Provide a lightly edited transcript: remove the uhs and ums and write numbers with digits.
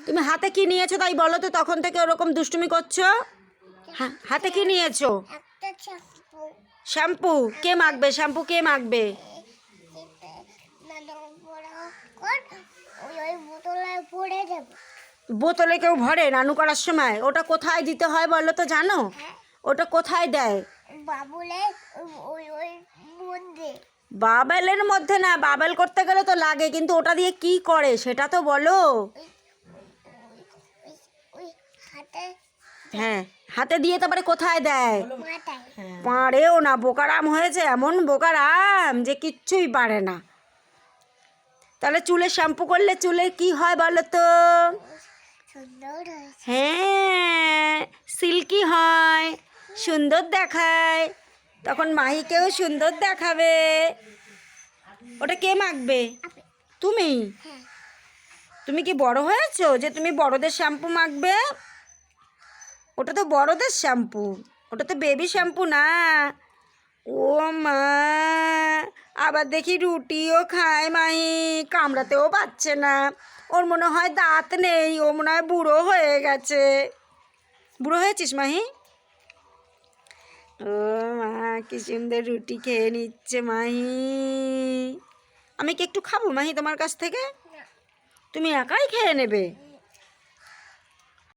তুমি হাতে কি নিয়েছো তাই বলো তো, তখন থেকে ওরকম দুষ্টুমি করছো? হাতে কি নিয়েছো? একটা শ্যাম্পু। শ্যাম্পু কে মাখবে? শ্যাম্পু কে মাখবে? ওই বোতলে ভরে দেবো। বোতলে কেউ ভরে নানু করার সময়? ওটা কোথায় দিতে হয় বলো তো, জানো? হ্যাঁ, ওটা কোথায় দেয়? বাবুলে ওই ওই মধ্যে। বাবেলের মধ্যে না, বাবেল করতে গেলে তো লাগে, কিন্তু ওটা দিয়ে কি করে সেটা তো বলো। ওই ওই ওই হাতে হ্যাঁ, হাতে দিয়ে তারপরে কোথায় দেয়? মাথায়। পারেও না, বোকারাম হয়েছে, এমন বোকারাম যে কিচ্ছুই পারে না। তাহলে চুলে শ্যাম্পু করলে চুলে কি হয় বলো তো? সুন্দর হয়েছে। হ্যাঁ, সিল্কি হয়, সুন্দর দেখায়, তখন মাহিকেও সুন্দর দেখাবে। ওটা কে মাখবে? তুমি? হ্যাঁ, তুমি কি বড় হয়েছো যে তুমি বড়দের শ্যাম্পু মাখবে? ওটা তো বড়দের শ্যাম্পু, ওটা তো বেবি শ্যাম্পু না। ও মা, আবার দেখি রুটিও খায় মাহি, কামড়াতেও পারছে না। ওর মনে হয় দাঁত নেই, ও মনে হয় বুড়ো হয়ে গেছে। বুড়ো হয়েছিস মাহি? ও মা, কি সুন্দর রুটি খেয়ে নিচ্ছে মাহি। আমি কি একটু খাবো মাহি তোমার কাছ থেকে? না, তুমি একাই খেয়ে নেবে?